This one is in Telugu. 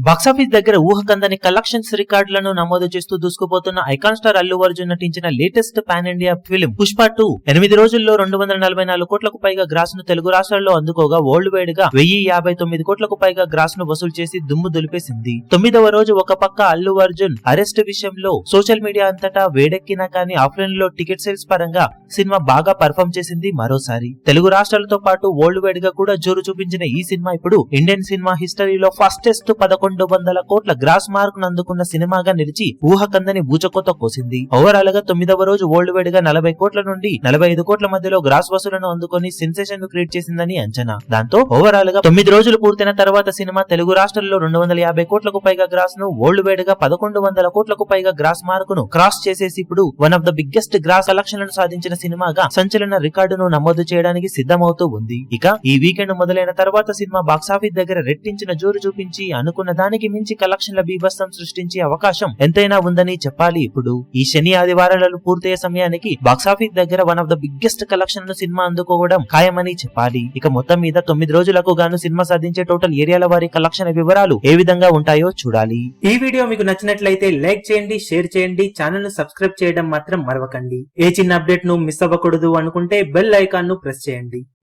బాక్సాఫీస్ దగ్గర ఊహకందని కలెక్షన్స్ రికార్డులను నమోదు చేస్తూ దూసుకుపోతున్న ఐకాన్ స్టార్ అల్లు అర్జున్ నటించిన latest pan India film Pushpa 2 8 రోజుల్లో 244 కోట్లకు పైగా గ్రాస్ ను తెలుగు రాష్ట్రాల్లో అందుకోగా వరల్డ్ వైడ్ గా 1059 కోట్లకు పైగా గ్రాస్ ను వసూలు చేసి దుమ్ము దులిపేసింది. 9వ రోజు ఒక పక్క అల్లు అర్జున్ అరెస్ట్ విషయంలో సోషల్ మీడియా అంతటా వేడెక్కినా కానీ ఆఫ్లైన్ లో టికెట్ సేల్స్ పరంగా సినిమా బాగా పర్ఫామ్ చేసింది. మరోసారి తెలుగు రాష్ట్రాలతో పాటు వరల్డ్ వైడ్ గా కూడా జోరు చూపించిన ఈ సినిమా ఇప్పుడు ఇండియన్ సినిమా హిస్టరీలో ఫాస్టెస్ట్ 1100 కోట్ల గ్రాస్ మార్క్ ను అందుకున్న సినిమాగా నిలిచి ఊహకందని బూచకోత కోసింది. ఓవరాల్ గా 9వ రోజు వరల్డ్ వైడ్ గా 40 కోట్ల నుండి 45 కోట్ల మధ్యలో గ్రాస్ వసూలను అందుకొని సెన్సేషన్ ను క్రియేట్ చేసిందని అంచనా. దాంతో ఓవరాల్ గా 9 రోజులు పూర్తయిన తర్వాత సినిమా తెలుగు రాష్ట్రాల్లో 250 కోట్లకు పైగా గ్రాస్ ను, వరల్డ్ వైడ్ గా 1100 కోట్లకు పైగా గ్రాస్ మార్క్ ను క్రాస్ చేసేసి ఇప్పుడు one of the biggest gross కలెక్షన్లను సాధించిన సినిమాగా సంచలన రికార్డును నమోదు చేయడానికి సిద్ధమవుతూ ఉంది. ఇక ఈ వీకెండ్ మొదలైన తర్వాత సినిమా బాక్సాఫీస్ దగ్గర రెట్టించిన జోరు చూపించి అనుకున్న దానికి మించి కలెక్షన్ల బీభత్సం సృష్టించే అవకాశం ఎంతైనా ఉందని చెప్పాలి. ఇప్పుడు ఈ శని ఆదివారాలు పూర్తయ్యే సమయానికి బాక్సాఫీస్ దగ్గర one of the biggest collection cinema అందుకోవడం ఖాయమని చెప్పాలి. ఇక మొత్తం మీద 9 రోజులకు గాను సినిమా సాధించే టోటల్ ఏరియాల వారి కలెక్షన్ వివరాలు ఏ విధంగా ఉంటాయో చూడాలి. ఈ వీడియో మీకు నచ్చినట్లయితే లైక్ చేయండి, షేర్ చేయండి, ఛానల్ ను సబ్స్క్రైబ్ చేయడం మాత్రం మరవకండి. ఏ చిన్న అప్డేట్ ను మిస్ అవ్వకూడదు అనుకుంటే బెల్ ఐకాన్ ను ప్రెస్ చేయండి.